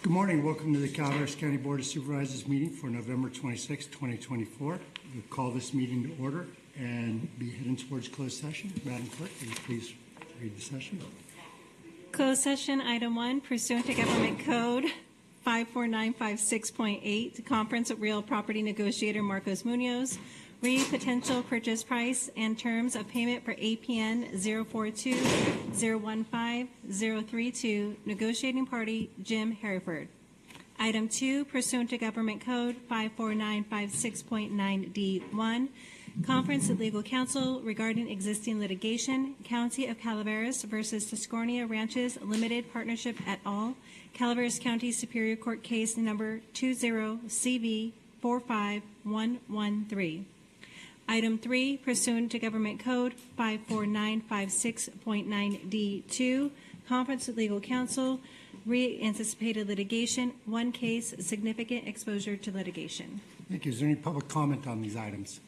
Good morning. Welcome to the Calaveras County Board of Supervisors meeting for November 26, 2024. We'll call this meeting to order and be heading towards closed session. Madam Clerk, will you please read the session? Closed session, item 1, pursuant to Government Code 54956.8, conference with real property negotiator Marcos Munoz, read potential purchase price and terms of payment for APN 042-015-032, negotiating party Jim Hereford. Item 2, pursuant to Government Code 54956.9D1, conference with legal counsel regarding existing litigation, County of Calaveras versus Tuscarnia Ranches Limited Partnership et al., Calaveras County Superior Court case number 20CV45113. Item 3, pursuant to Government Code 54956.9D2, conference with legal counsel, re-anticipated litigation, one case, significant exposure to litigation. Thank you. Is there any public comment on these items?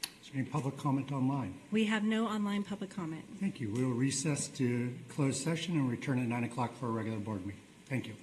Is there any public comment online? We have no online public comment. Thank you. We will recess to closed session and return at 9 o'clock for a regular board meeting. Thank you.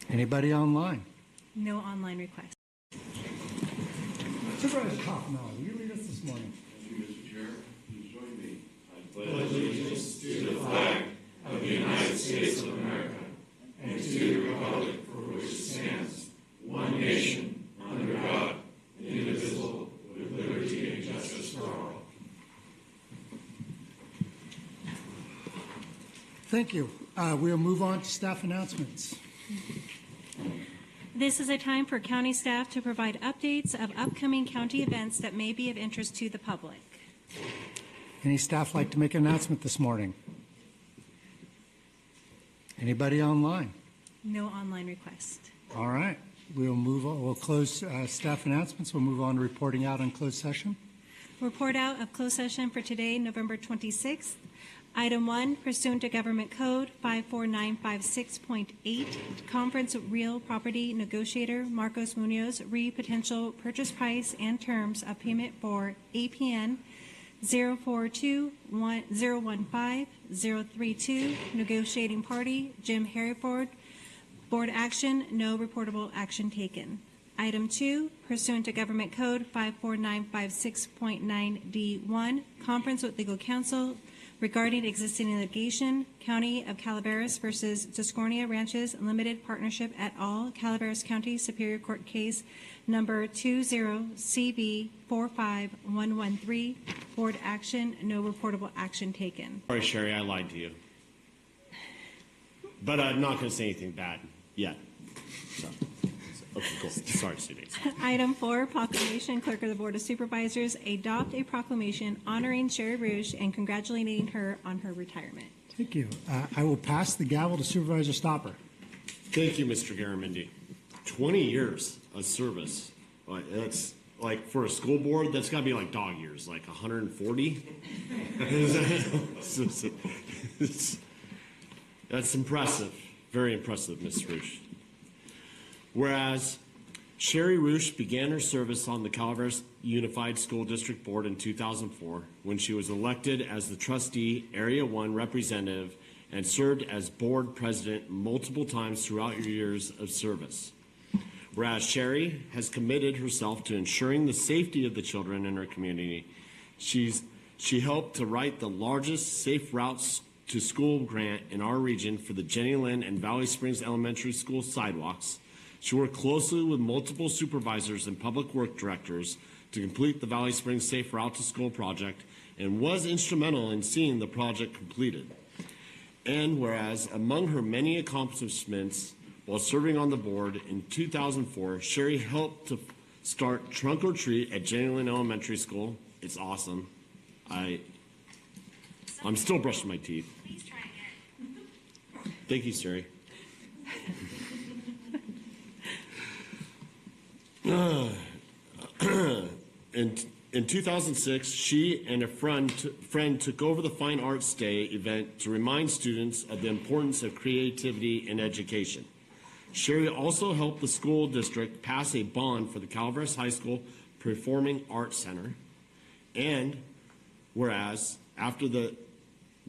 Anybody online? No online requests. Supervisor Kaufman, will you lead us this morning? Thank you, Mr. Chair. Please join me. I pledge allegiance to the flag of the United States of America and to the republic for which it stands, one nation, under God, indivisible, with liberty and justice for all. Thank you. We'll move on to staff announcements. This is a time for county staff to provide updates of upcoming county events that may be of interest to the public. Any staff like to make an announcement this morning? Anybody online? No online request. All right. We'll move on. We'll close staff announcements. We'll move on to reporting out on closed session. Report out of closed session for today, November 26th. Item 1, pursuant to Government Code 54956.8, Conference Real Property Negotiator Marcos Munoz, potential purchase price and terms of payment for APN 042-015-032, negotiating party Jim Hereford. Board action, no reportable action taken. Item 2, pursuant to Government Code 54956.9D1, conference with legal counsel regarding existing litigation, County of Calaveras versus Tuscarnia Ranches Limited Partnership et al., Calaveras County Superior Court Case number 20-CV45113. Board action, no reportable action taken. Sorry, Sherry, I lied to you. But I'm not going to say anything bad yet. So, okay, cool. Sorry, Sue Daisy. Item 4, proclamation. Clerk of the Board of Supervisors adopt a proclamation honoring Sherry Rouge and congratulating her on her retirement. Thank you. I will pass the gavel to Supervisor Stopper. Thank you, Mr. Garamendi. 20 years of service. That's like for a school board, that's got to be like dog years, like 140. That's impressive. Very impressive, Ms. Rouge. Whereas Sherry Rouge began her service on the Calaveras Unified School District Board in 2004 when she was elected as the trustee Area 1 representative and served as board president multiple times throughout her years of service. Whereas Sherry has committed herself to ensuring the safety of the children in her community, she helped to write the largest Safe Routes to School grant in our region for the Jenny Lynn and Valley Springs Elementary School sidewalks. She worked closely with multiple supervisors and public work directors to complete the Valley Springs Safe Route to School project and was instrumental in seeing the project completed. And whereas among her many accomplishments while serving on the board in 2004, Sherry helped to start Trunk or Treat at Jenny Lynn Elementary School. It's awesome. I'm still brushing my teeth. Please try again. Thank you, Sherry. In 2006, she and a friend took over the Fine Arts Day event to remind students of the importance of creativity in education. Sherry also helped the school district pass a bond for the Calaveras High School Performing Arts Center. And whereas after the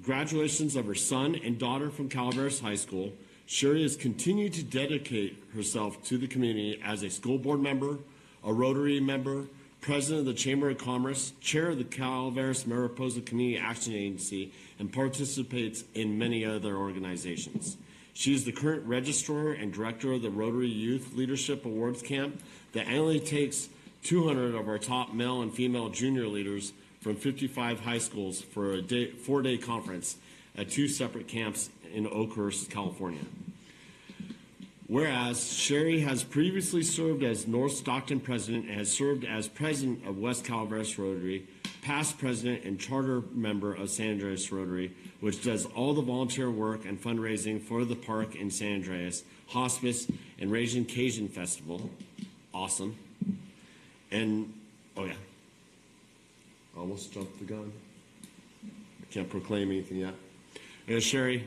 graduations of her son and daughter from Calaveras High School, Sherry has continued to dedicate herself to the community as a school board member, a Rotary member, president of the Chamber of Commerce, chair of the Calaveras Mariposa Community Action Agency, and participates in many other organizations. She is the current registrar and director of the Rotary Youth Leadership Awards Camp that annually takes 200 of our top male and female junior leaders from 55 high schools for a 4-day conference at 2 separate camps in Oakhurst, California. Whereas Sherry has previously served as North Stockton president and has served as president of West Calaveras Rotary, past president and charter member of San Andreas Rotary, which does all the volunteer work and fundraising for the park in San Andreas, hospice, and Raging Cajun Festival. Awesome. And, oh yeah, I almost jumped the gun. I can't proclaim anything yet. Sherry,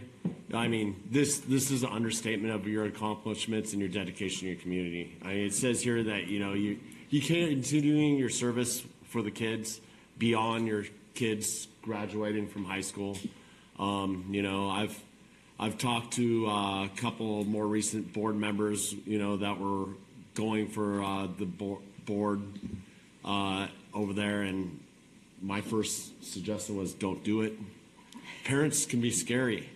I mean, this is an understatement of your accomplishments and your dedication to your community. I mean, it says here that, you continuing your service for the kids beyond your kids graduating from high school. I've I've talked to a couple more recent board members, that were going for the board over there, and my first suggestion was don't do it. Parents can be scary.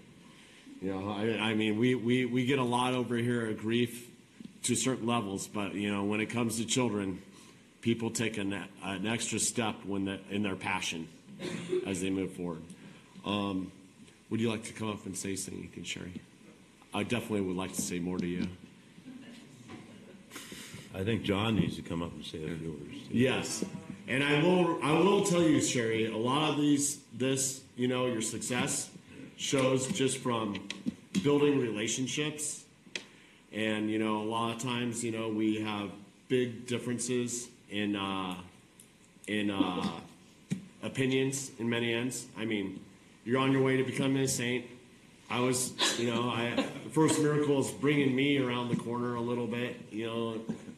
I mean, we get a lot over here at Grief to certain levels, but when it comes to children, people take an extra step in their passion as they move forward. Would you like to come up and say something, Sherry? I definitely would like to say more to you. I think John needs to come up and say a few words. Yes, and I will tell you, Sherry, a lot of your success shows just from building relationships, and a lot of times, we have big differences in opinions in many ends. I mean, you're on your way to becoming a saint. I was, the first miracle is bringing me around the corner a little bit,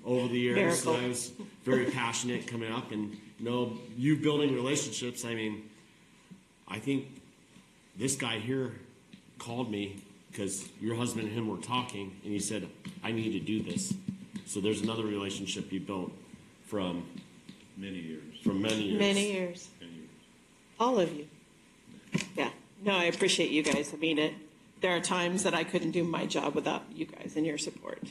over the years. Miracle. I was very passionate coming up, and, you building relationships. I mean, I think this guy here called me because your husband and him were talking, and he said, I need to do this. So there's another relationship you built from Many years. Many years. All of you. Yeah. No, I appreciate you guys. I mean, there are times that I couldn't do my job without you guys and your support.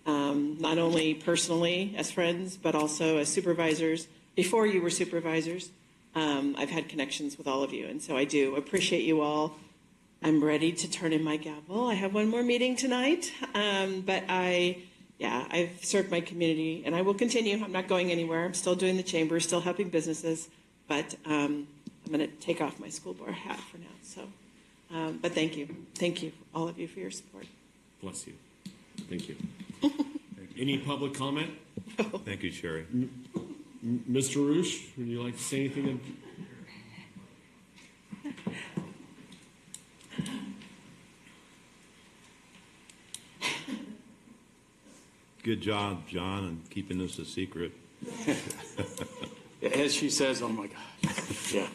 Not only personally as friends, but also as supervisors. Before you were supervisors, I've had connections with all of you. And so I do appreciate you all. I'm ready to turn in my gavel. I have one more meeting tonight. But I've served my community, and I will continue. I'm not going anywhere. I'm still doing the chamber, still helping businesses. But I'm going to take off my school board hat for now. So, but thank you. Thank you, all of you, for your support. Bless you. Thank you. Any public comment? Thank you, Sherry. Mr. Roosh, would you like to say anything? Good job, John, in keeping this a secret. As she says, oh my gosh, yeah.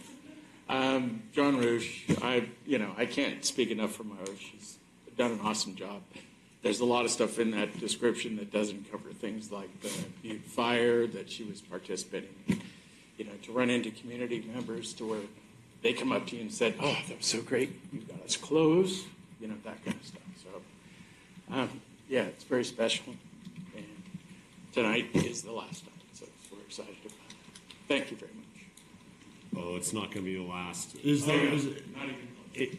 John Rouge, I can't speak enough for Myra. She's done an awesome job. There's a lot of stuff in that description that doesn't cover things like the Butte fire that she was participating in. To run into community members to where they come up to you and said, oh, that was so great. You got us clothes, that kind of stuff. So, it's very special. And tonight is the last time, so we're excited about it. Thank you very much. Oh, it's not going to be the last. Is there Not even close.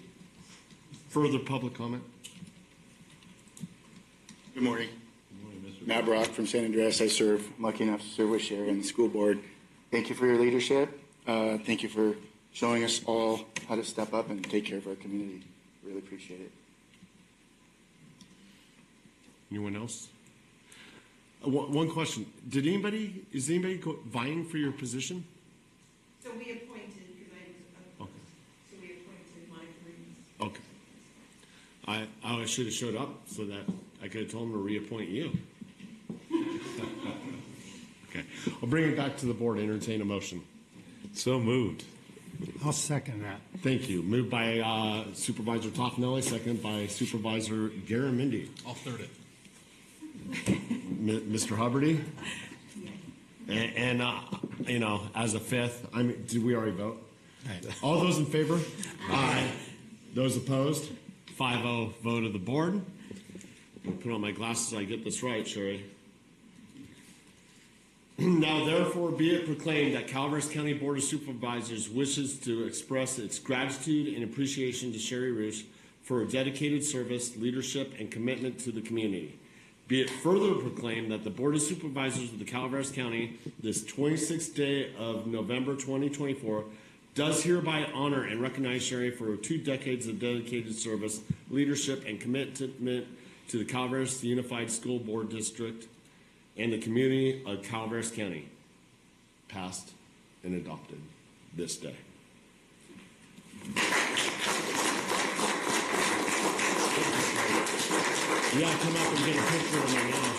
further public comment? Good morning. Matt Brock from San Andreas. I'm lucky enough to serve with Sherry and the school board. Thank you for your leadership. Thank you for showing us all how to step up and take care of our community. Really appreciate it. Anyone else? One question. Is anybody vying for your position? So we appointed, because I was Okay. so we appointed Monica Reeves. Okay. I should have showed up so that I could have told them to reappoint you. Okay. I'll bring it back to the board. Entertain a motion. So moved. I'll second that. Thank you. Moved by Supervisor Toffenelli, second by Supervisor Garamendi. I'll third it. Mr. Huberty? And as a fifth, did we already vote? All those in favor? Aye. Those opposed? 5-0 vote of the board. I'll put on my glasses so I get this right, Sherry. Now, therefore, be it proclaimed that Calaveras County Board of Supervisors wishes to express its gratitude and appreciation to Sherry Roosh for her dedicated service, leadership, and commitment to the community. Be it further proclaimed that the Board of Supervisors of the Calaveras County, this 26th day of November 2024, does hereby honor and recognize Sherry for her 2 decades of dedicated service, leadership, and commitment to the Calaveras Unified School Board District and the community of Calaveras County, passed and adopted this day. Yeah, come up and get a picture of me now.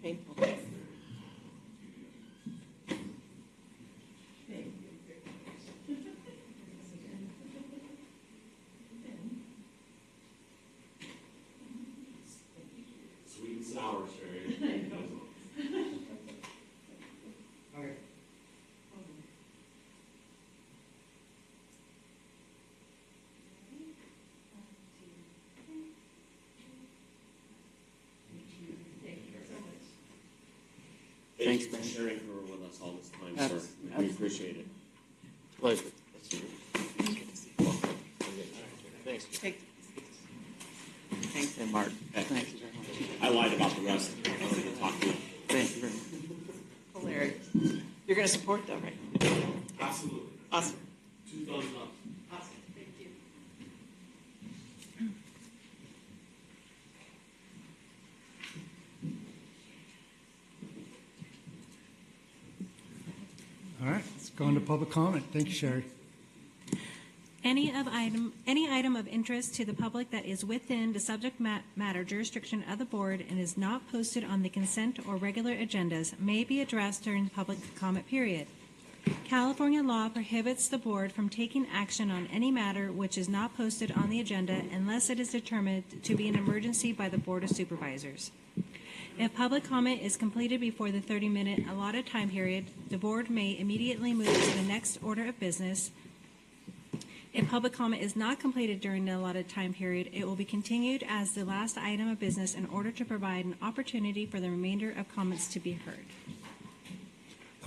Painful. sour, Sherry. Okay. Thank you Thanks, for sharing her with us all this time, Abs- sir. We appreciate it. Pleasure. Thanks. Thanks. And Mark, thank you very much. I lied about the rest. I wanted to talk to you. Thank you very much. Hilarious. You're going to support though, right? Absolutely. Awesome. 2 thumbs up. Awesome. Thank you. All right, let's go into public comment. Thank you, Sherry. Any item of interest to the public that is within the subject matter jurisdiction of the board and is not posted on the consent or regular agendas may be addressed during the public comment period. California law prohibits the board from taking action on any matter which is not posted on the agenda unless it is determined to be an emergency by the Board of Supervisors. If public comment is completed before the 30-minute allotted time period, the board may immediately move to the next order of business. If public comment is not completed during the allotted time period, it will be continued as the last item of business in order to provide an opportunity for the remainder of comments to be heard.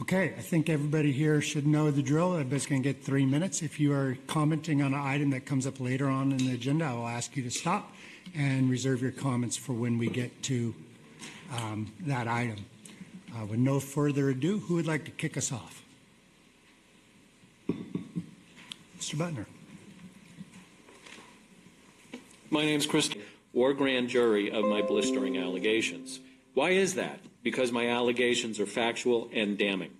Okay, I think everybody here should know the drill. Everybody's going to get 3 minutes. If you are commenting on an item that comes up later on in the agenda, I will ask you to stop and reserve your comments for when we get to that item. With no further ado, who would like to kick us off? Mr. Butner. My name's Chris, or grand jury of my blistering allegations. Why is that? Because my allegations are factual and damning.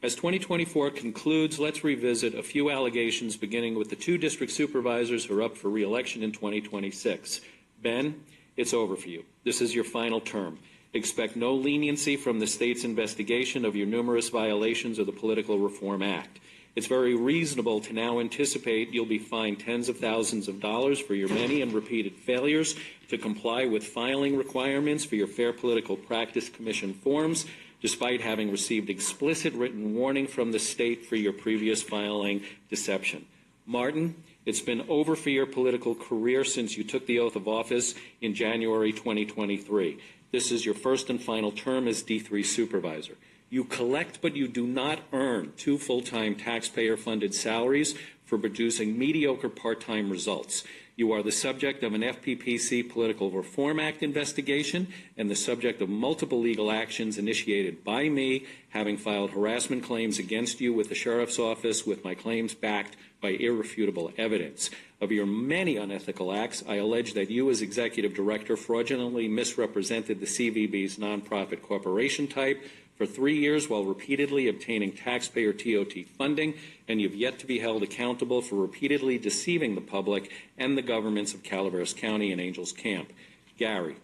As 2024 concludes, let's revisit a few allegations beginning with the 2 district supervisors who are up for re-election in 2026. Ben, it's over for you. This is your final term. Expect no leniency from the state's investigation of your numerous violations of the Political Reform Act. It's very reasonable to now anticipate you'll be fined tens of thousands of dollars for your many and repeated failures to comply with filing requirements for your Fair Political Practice Commission forms, despite having received explicit written warning from the state for your previous filing deception. Martin, it's been over for your political career since you took the oath of office in January 2023. This is your first and final term as D3 supervisor. You collect, but you do not earn 2 full-time taxpayer-funded salaries for producing mediocre part-time results. You are the subject of an FPPC Political Reform Act investigation and the subject of multiple legal actions initiated by me, having filed harassment claims against you with the Sheriff's Office, with my claims backed by irrefutable evidence. Of your many unethical acts, I allege that you as Executive Director fraudulently misrepresented the CVB's nonprofit corporation type for 3 years while repeatedly obtaining taxpayer TOT funding, and you've yet to be held accountable for repeatedly deceiving the public and the governments of Calaveras County and Angels Camp. Gary,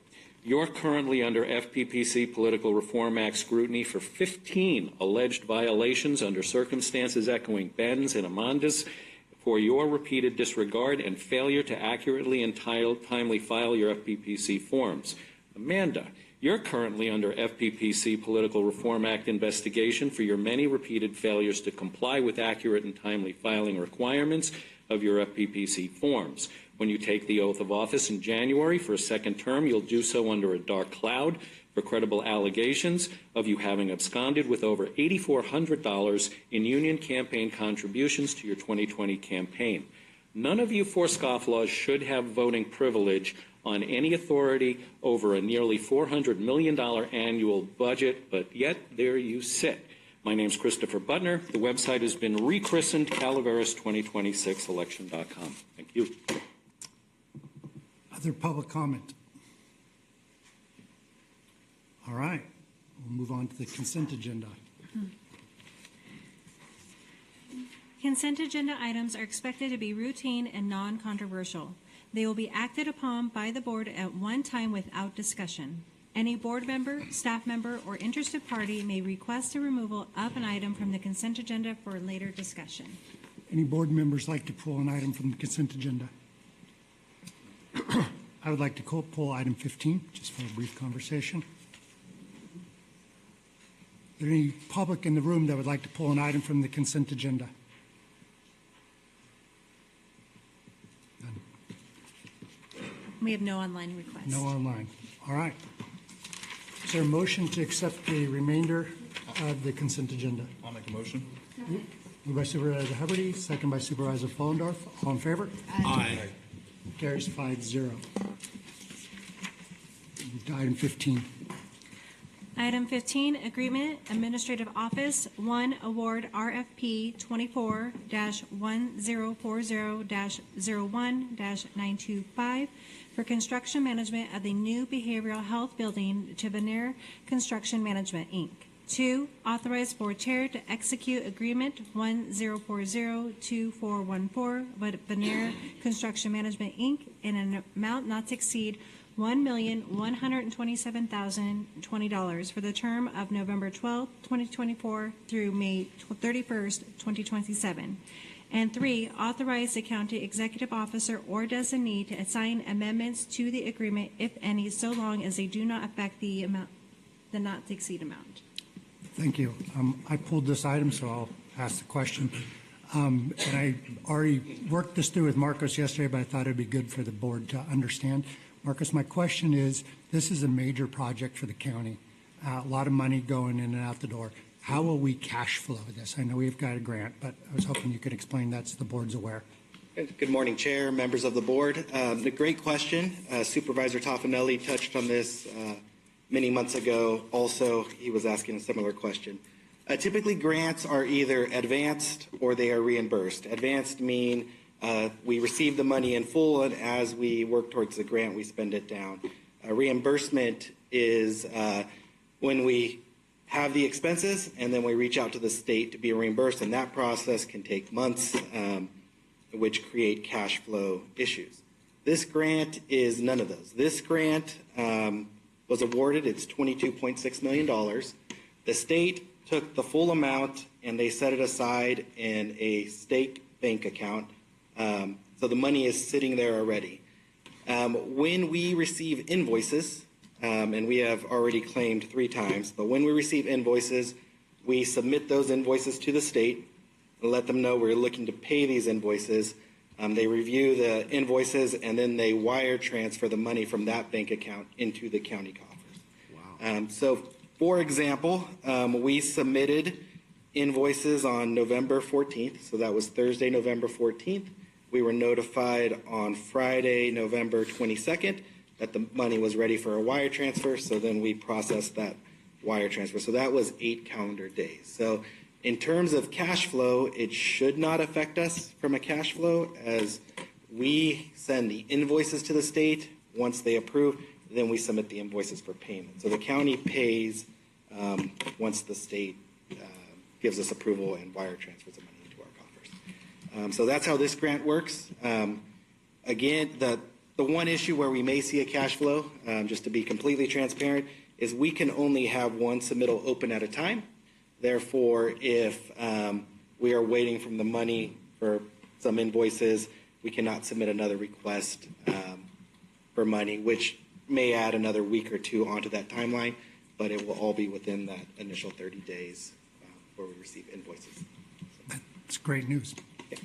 you're currently under FPPC Political Reform Act scrutiny for 15 alleged violations under circumstances echoing Ben's and Amanda's for your repeated disregard and failure to accurately and timely file your FPPC forms. Amanda, you're currently under FPPC Political Reform Act investigation for your many repeated failures to comply with accurate and timely filing requirements of your FPPC forms. When you take the oath of office in January for a second term, you'll do so under a dark cloud for credible allegations of you having absconded with over $8,400 in union campaign contributions to your 2020 campaign. None of you four scofflaws should have voting privilege on any authority over a nearly $400 million annual budget, but yet there you sit. My name's Christopher Butner. The website has been rechristened Calaveras2026election.com. Thank you. Other public comment? All right, we'll move on to the consent agenda. Consent agenda items are expected to be routine and non-controversial. They will be acted upon by the board at one time without discussion. Any board member, staff member, or interested party may request a removal of an item from the consent agenda for later discussion. Any board members like to pull an item from the consent agenda? I would like to pull item 15, just for a brief conversation. there any public in the room that would like to pull an item from the consent agenda? We have no online requests. No online. All right. Is there a motion to accept the remainder of the consent agenda? I'll make a motion. Moved by Supervisor Hubbard, second by Supervisor Fullendorf. All in favor? Aye. Carries 5-0. Move to item 15. Item 15, Agreement, Administrative Office, 1, Award RFP 24-1040-01-925 for construction management of the new behavioral health building to Veneer Construction Management, Inc. 2, authorize board chair to execute agreement 10402414 with Veneer Construction Management, Inc. in an amount not to exceed $1,127,020 for the term of November 12, 2024 through May 31st, 2027. And 3, authorize the county executive officer or designee to assign amendments to the agreement, if any, so long as they do not affect the amount, the not to exceed amount. Thank you. I pulled this item, so I'll ask the question. And I already worked this through with Marcos yesterday, but I thought it'd be good for the board to understand. Marcos, my question is, this is a major project for the county, a lot of money going in and out the door. How will we cash flow this? I know we've got a grant, but I was hoping you could explain that so the board's aware. Good morning, Chair, members of the board. A great question. Supervisor Toffanelli touched on this many months ago. Also, he was asking a similar question. Typically, grants are either advanced or they are reimbursed. Advanced mean we receive the money in full, and as we work towards the grant, we spend it down. Reimbursement is when we have the expenses and then we reach out to the state to be reimbursed, and that process can take months, which create cash flow issues. This grant is none of those. This grant was awarded, it's $22.6 million. The state took the full amount and they set it aside in a state bank account. So the money is sitting there already. When we receive invoices, and we have already claimed 3 times, but when we receive invoices, we submit those invoices to the state and let them know we're looking to pay these invoices. They review the invoices and then they wire transfer the money from that bank account into the county coffers. Wow. So, for example, we submitted invoices on November 14th, so that was Thursday, November 14th. We were notified on Friday, November 22nd, that the money was ready for a wire transfer, so then we processed that wire transfer. So that was 8 calendar days. So in terms of cash flow, it should not affect us from a cash flow, as we send the invoices to the state. Once they approve, then we submit the invoices for payment. So the county pays once the state gives us approval and wire transfers the money into our coffers. So that's how this grant works. Again, the one issue where we may see a cash flow, just to be completely transparent, is we can only have one submittal open at a time. Therefore, if we are waiting from the money for some invoices, we cannot submit another request for money, which may add another week or 2 onto that timeline, but it will all be within that initial 30 days where we receive invoices. That's great news. Yeah.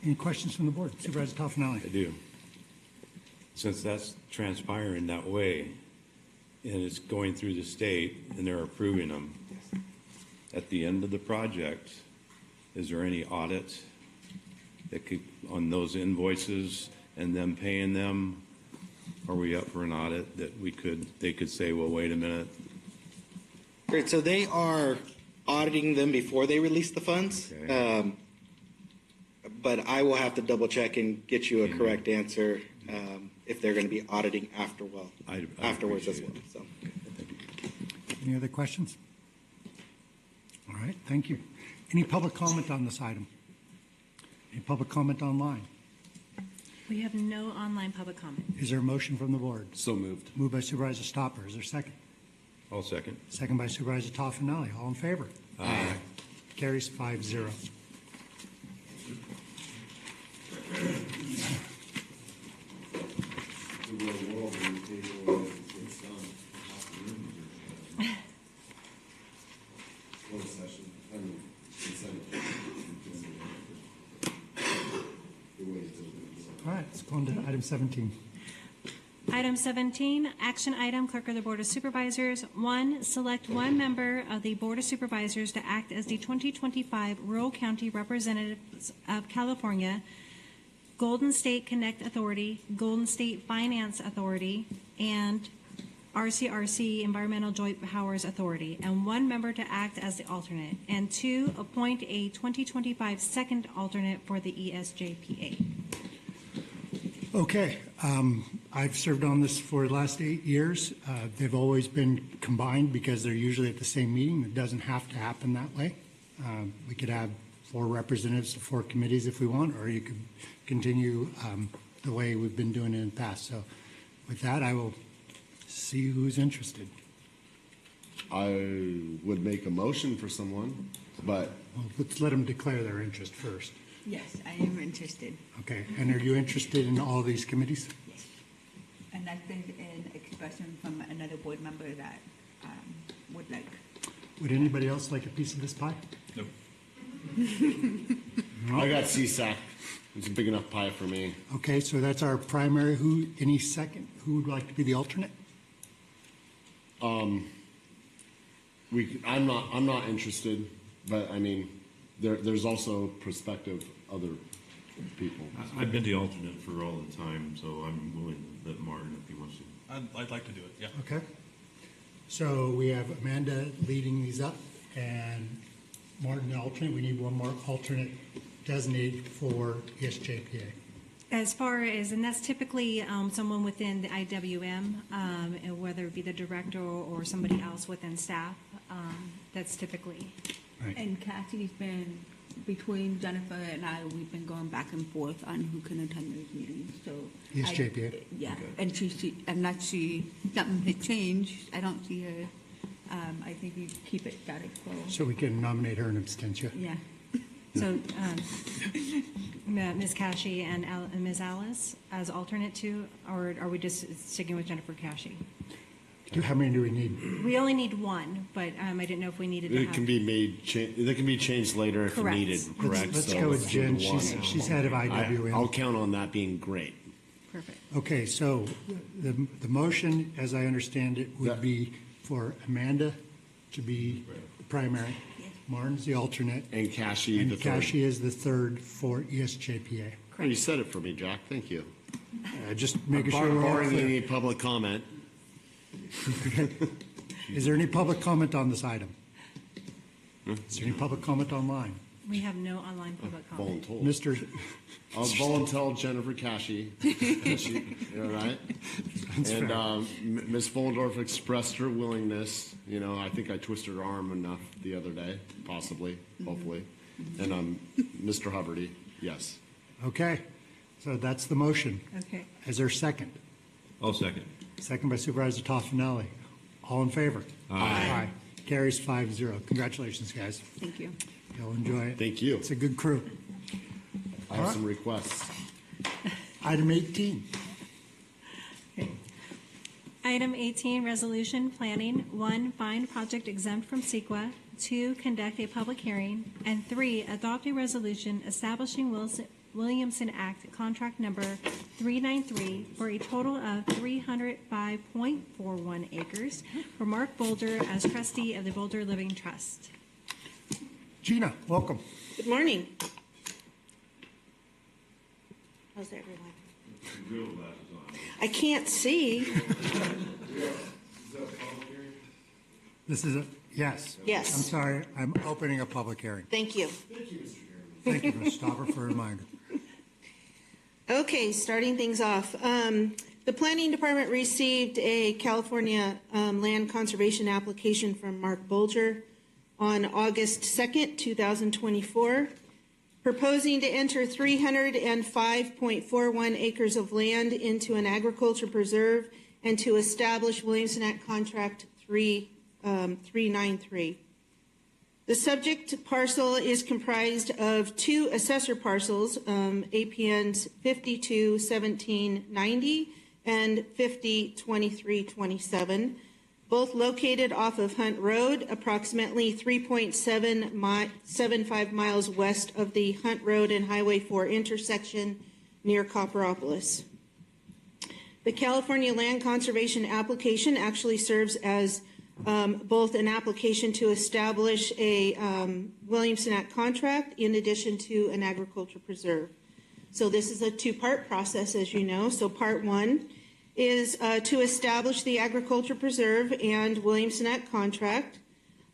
Any questions from the board? Supervisor Toffanelli. I do. Since that's transpiring that way, and it's going through the state, and they're approving them, Yes. at the end of the project, is there any audits that could, on those invoices and them paying them? Are we up for an audit that they could say, well, wait a minute? Great. So they are auditing them before they release the funds. Okay. But I will have to double check and get you a correct answer if they're going to be auditing afterwards as well. So. Any other questions? All right, thank you. Any public comment on this item? Any public comment online? We have no online public comment. Is there a motion from the board? So moved. Moved by Supervisor Stopper. Is there a second? I'll second. Second by Supervisor Toffanelli. All in favor? Aye. Carries 5-0. All right, let's go on to item 17. Item 17, action item, Clerk of the Board of Supervisors. 1, select one member of the Board of Supervisors to act as the 2025 Rural County Representatives of California, Golden State Connect Authority, Golden State Finance Authority, and RCRC Environmental Joint Powers Authority, and one member to act as the alternate. And 2, appoint a 2025 second alternate for the ESJPA. Okay, I've served on this for the last 8 years. They've always been combined because they're usually at the same meeting. It doesn't have to happen that way. We could have 4 representatives to 4 committees if we want, or you could continue the way we've been doing it in the past. So with that, I will see who's interested. I would make a motion for someone, but Well, let's let them declare their interest first. Yes, I am interested. Okay, and are you interested in all these committees? Yes. And that's been an expression from another board member that would like. Would anybody else like a piece of this pie? I got CSAC. It's a big enough pie for me. Okay, so that's our primary. Any second? Who would like to be the alternate? I'm not interested, but I mean, there's also prospective other people. I've been the alternate for all the time, so I'm willing to let Martin if he wants to. I'd like to do it, yeah. Okay. So we have Amanda leading these up and Martin the alternate. We need one more alternate designated for ESJPA. As far as, and that's typically someone within the IWM, and whether it be the director or somebody else within staff, that's typically. Right. And Cassie's been, between Jennifer and I, we've been going back and forth on who can attend those meetings, so. ESJPA? Yeah, and unless something had changed, I don't see her, I think we keep it status quo. So we can nominate her and abstention. Yeah. So Ms. Cashy and Ms. Alice as alternate too, or are we just sticking with Jennifer Cashy? How many do we need? We only need one, but I didn't know if we needed to It have. can be made. They can be changed later if Correct. needed. Correct. Let's So go with let's Jen. do the one. She's head of IWM. I'll count on that being great. Perfect. Okay, so the motion, as I understand it, would Yeah. be for Amanda to be the primary, Martin's the alternate, And Cashy the and third. Cashy is the third for ESJPA. Oh, you said it for me, Jack. Thank you. Just making sure we're all Barring clear. any public comment. Is there any public comment on this item? Is there any public comment online? We have no online public comment. Voluntold. Mr. I'll voluntold Jennifer Cashy. All right. That's And fair. Ms. Vollendorf expressed her willingness. You know, I think I twisted her arm enough the other day, possibly, hopefully. And Mr. Hubbard, yes. Okay, so that's the motion. Okay. Is there a second? I'll second. Second by Supervisor Toffenelli. All in favor? Aye. Carries 5-0. Congratulations, guys. Thank you. You'll enjoy it. Thank you. It's a good crew. I have some requests. Item 18. Item 18, resolution planning. 1, find project exempt from CEQA. 2, conduct a public hearing. And 3, adopt a resolution establishing Williamson Act contract number 393 for a total of 305.41 acres for Mark Boulder as trustee of the Boulder Living Trust. Gina, welcome. Good morning. How's everyone? I can't see. This is yes. Yes. I'm sorry, I'm opening a public hearing. Thank you. Thank you, Ms. Stopper, for a reminder. Okay, starting things off. The Planning Department received a California land conservation application from Mark Bolger on August 2nd, 2024, proposing to enter 305.41 acres of land into an agriculture preserve and to establish Williamson Act Contract 393. The subject parcel is comprised of 2 assessor parcels, APNs 521790 and 502327. both located off of Hunt Road, approximately 3.75 miles west of the Hunt Road and Highway 4 intersection near Copperopolis. The California Land Conservation application actually serves as both an application to establish a Williamson Act contract in addition to an agriculture preserve. So this is a two-part process, as you know. So part one is to establish the agriculture preserve and Williamson Act contract.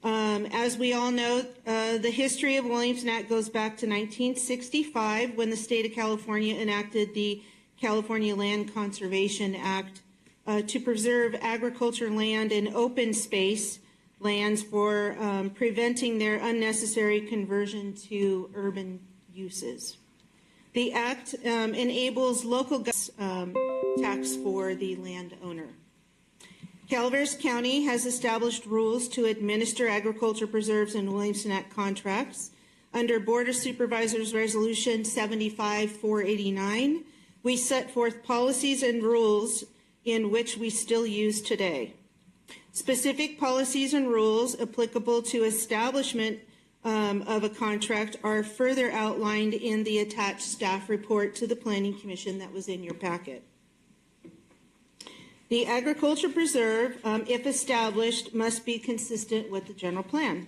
As we all know, the history of Williamson Act goes back to 1965 when the state of California enacted the California Land Conservation Act to preserve agriculture land and open space lands for preventing their unnecessary conversion to urban uses. The act enables local tax for the landowner. Calaveras County has established rules to administer agriculture preserves and Williamson Act contracts. Under Board of Supervisors Resolution 75-489, we set forth policies and rules in which we still use today. Specific policies and rules applicable to establishment of a contract are further outlined in the attached staff report to the Planning Commission that was in your packet. The agriculture preserve, if established, must be consistent with the general plan.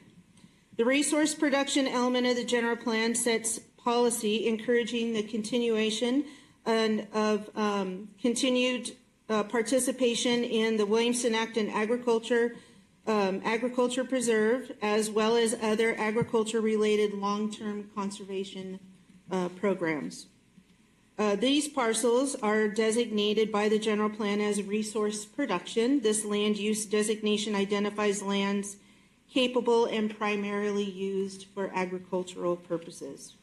The resource production element of the general plan sets policy encouraging the continuation of continued participation in the Williamson Act and agriculture preserve, as well as other agriculture-related long-term conservation programs. These parcels are designated by the general plan as resource production. This land use designation identifies lands capable and primarily used for agricultural purposes.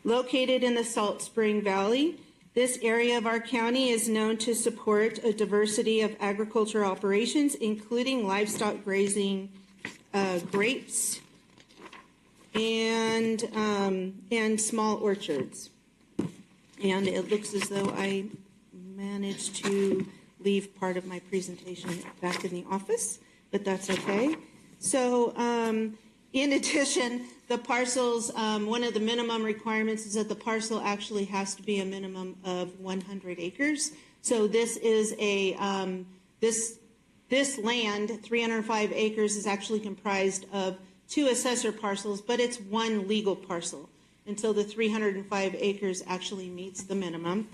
Located in the Salt Spring Valley, this area of our county is known to support a diversity of agricultural operations, including livestock grazing, grapes, and small orchards. And it looks as though I managed to leave part of my presentation back in the office, but that's okay. So in addition, the parcels, one of the minimum requirements is that the parcel actually has to be a minimum of 100 acres. So this is a, this land, 305 acres, is actually comprised of 2 assessor parcels, but it's 1 legal parcel. And so the 305 acres actually meets the minimum.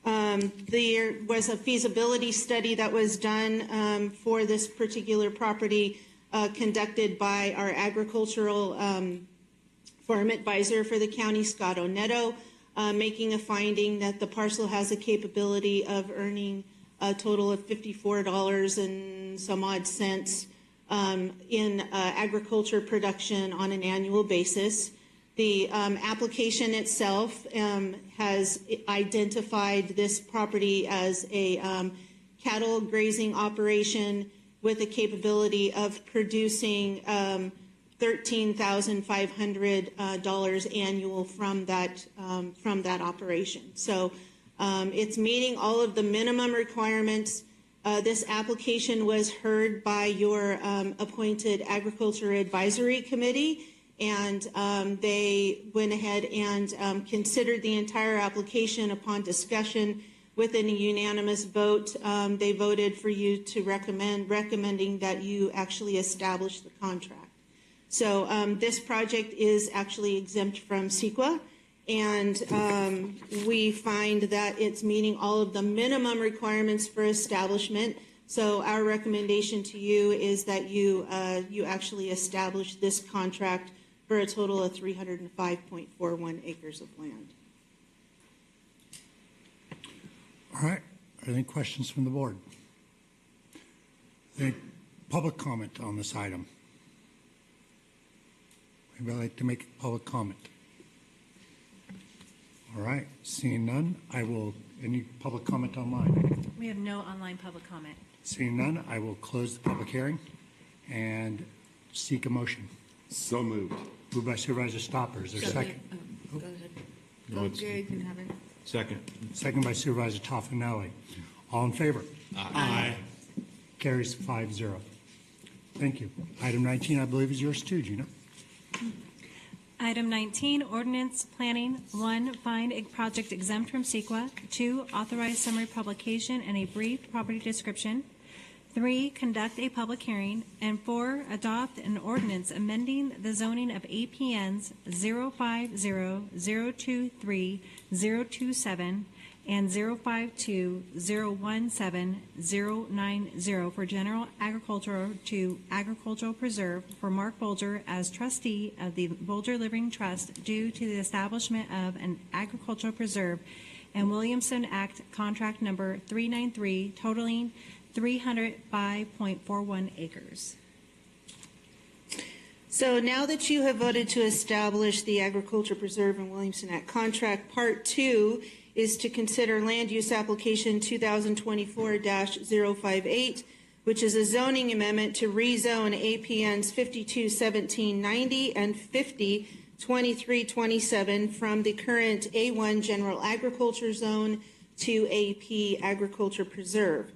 There was a feasibility study that was done for this particular property conducted by our agricultural farm advisor for the county, Scott Onetto, making a finding that the parcel has a capability of earning a total of $54 and some odd cents in agriculture production on an annual basis. The application itself has identified this property as a cattle grazing operation with a capability of producing $13,500 annual from that operation. So it's meeting all of the minimum requirements. This application was heard by your appointed Agriculture Advisory Committee, and they went ahead and considered the entire application. Upon discussion within a unanimous vote, they voted for you to recommending that you actually establish the contract. So this project is actually exempt from CEQA, and we find that it's meeting all of the minimum requirements for establishment. So our recommendation to you is that you actually establish this contract for a total of 305.41 acres of land. All right. Are there any questions from the board? Any public comment on this item? Anybody like to make a public comment? All right. Seeing none, any public comment online? We have no online public comment. Seeing none, I will close the public hearing and seek a motion. So moved. Moved by Supervisor Stopper. Is there a second? Go ahead. No, it's- Gary can have it. Second. Second by Supervisor Toffenelli. All in favor? Aye. Carries 5-0. Thank you. Item 19, I believe, is yours too, Gina. Item 19, ordinance planning. 1, find a project exempt from CEQA. 2, authorize summary publication and a brief property description. 3, conduct a public hearing. And 4, adopt an ordinance amending the zoning of APNs 050, 023, 027, and 052, 017, 090 for general agriculture to agricultural preserve for Mark Bolger as trustee of the Bolger Living Trust due to the establishment of an agricultural preserve and Williamson Act contract number 393 totaling 305.41 acres. So now that you have voted to establish the Agriculture Preserve and Williamson Act contract, Part 2 is to consider land use application 2024-058, which is a zoning amendment to rezone APNs 521790 and 502327 from the current A1 General Agriculture Zone to AP Agriculture Preserve.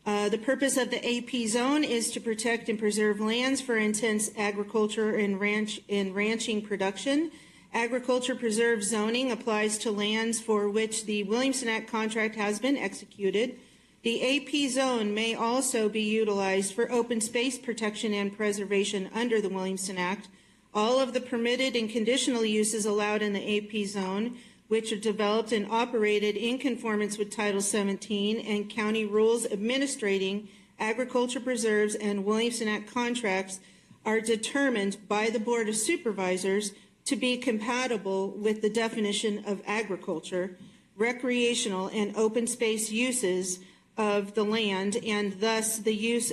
The purpose of the AP zone is to protect and preserve lands for intense agriculture and ranching production. Agriculture preserve zoning applies to lands for which the Williamson Act contract has been executed. The AP zone may also be utilized for open space protection and preservation under the Williamson Act. All of the permitted and conditional uses allowed in the AP zone, which are developed and operated in conformance with Title 17 and county rules administrating agriculture preserves and Williamson Act contracts, are determined by the Board of Supervisors to be compatible with the definition of agriculture, recreational, and open space uses of the land, and thus a use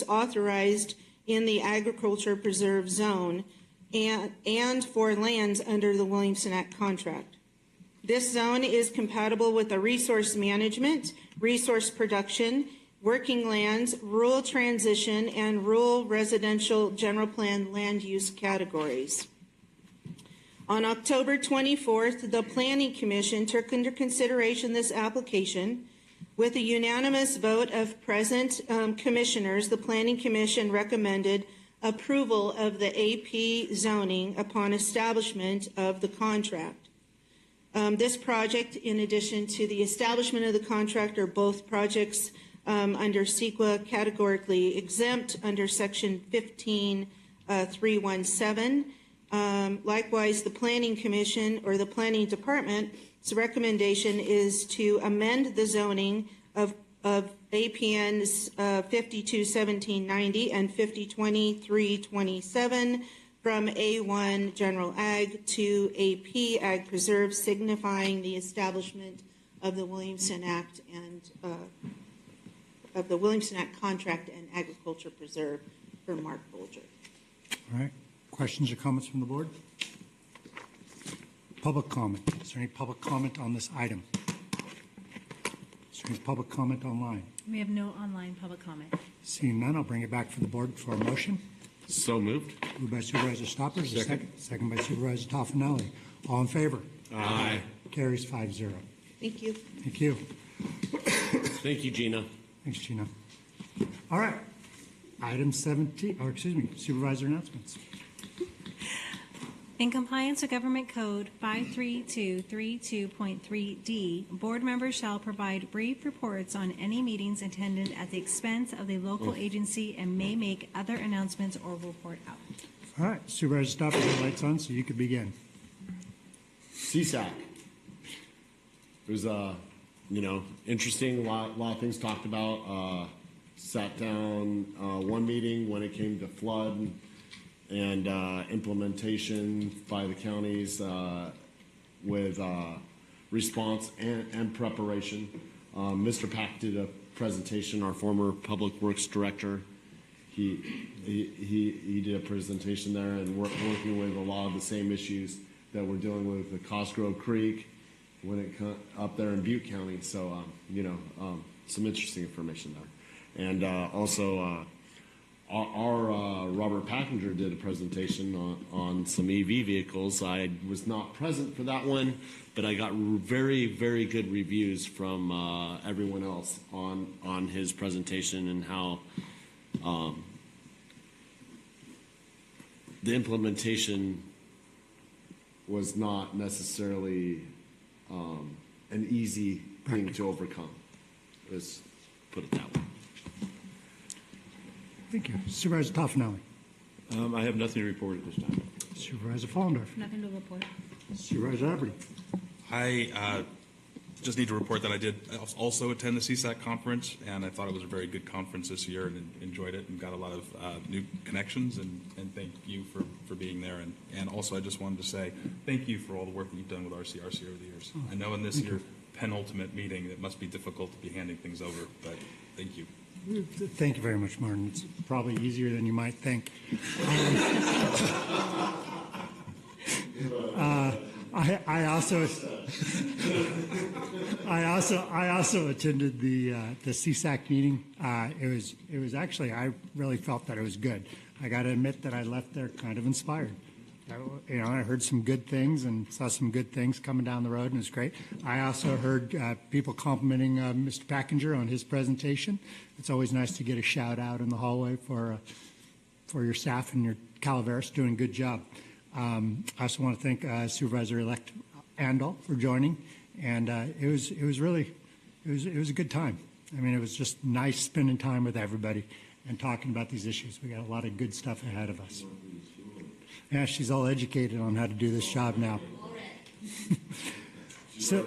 authorized in the agriculture preserve zone and for lands under the Williamson Act contract. This zone is compatible with the resource management, resource production, working lands, rural transition, and rural residential general plan land use categories. On October 24th, the Planning Commission took under consideration this application. With a unanimous vote of present commissioners, the Planning Commission recommended approval of the AP zoning upon establishment of the contract. This project, in addition to the establishment of the contract, are both projects under CEQA categorically exempt under Section 15317. Likewise, the Planning Commission or the Planning Department's recommendation is to amend the zoning of APNs 521790 and 502327 from A1 General Ag to AP Ag Preserve, signifying the establishment of the Williamson Act and of the Williamson Act contract and agriculture preserve for Mark Bolger. All right. Questions or comments from the board? Public comment. Is there any public comment on this item? Is there any public comment online? We have no online public comment. Seeing none, I'll bring it back for the board for a motion. So moved. Moved by Supervisor Stoppers. Second by Supervisor Toffenelli. All in favor? Aye. Carries 5-0. Thank you. Thank you. Thank you, Gina. Thanks, Gina. All right. Item 17, or excuse me, supervisor announcements. In compliance with Government Code 53232.3D, board members shall provide brief reports on any meetings attended at the expense of the local agency and may make other announcements or report out. All right, Supervisor Stoppers, your lights on, so you could begin. CSAC. It was interesting. A lot of things talked about. Sat down one meeting when it came to flood and implementation by the counties with response and preparation. Mr. Pack did a presentation. Our former Public Works Director. He did a presentation there and working with a lot of the same issues that we're dealing with the Cosgrove Creek when it up there in Butte County. So some interesting information there. And also our Robert Packinger did a presentation on some EV vehicles. I was not present for that one, but I got very, very good reviews from everyone else on his presentation and how the implementation was not necessarily an easy thing to overcome. Let's put it that way. Thank you. Supervisor Toffenelli. I have nothing to report at this time. Supervisor Fallendorf. Nothing to report. Supervisor Aberney. I just need to report that I did also attend the CSAC conference, and I thought it was a very good conference this year and enjoyed it and got a lot of new connections, and thank you for being there. And also I just wanted to say thank you for all the work that you've done with RCRC over the years. I know in this year's penultimate meeting it must be difficult to be handing things over, but thank you. Thank you very much, Martin. It's probably easier than you might think. I also attended the CSAC meeting. It was actually, I really felt that it was good. I got to admit that I left there kind of inspired. I heard some good things and saw some good things coming down the road, and it's great. I also heard people complimenting Mr. Packinger on his presentation. It's always nice to get a shout out in the hallway for your staff and your Calaveras doing a good job. I also want to thank Supervisor-elect Andal for joining, and it was a good time. I mean, it was just nice spending time with everybody and talking about these issues. We got a lot of good stuff ahead of us. Yeah, she's all educated on how to do this job now. So,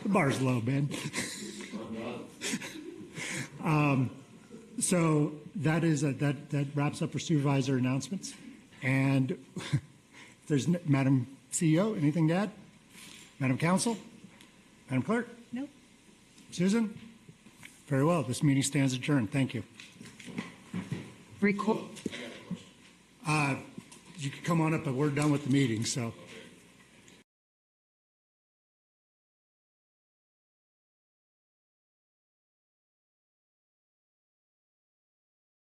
the bar's low, Ben. So that wraps up our supervisor announcements. And if there's Madam CEO, anything to add? Madam Counsel? Madam Clerk? Nope. Susan? Very well. This meeting stands adjourned. Thank you. You can come on up, but we're done with the meeting, so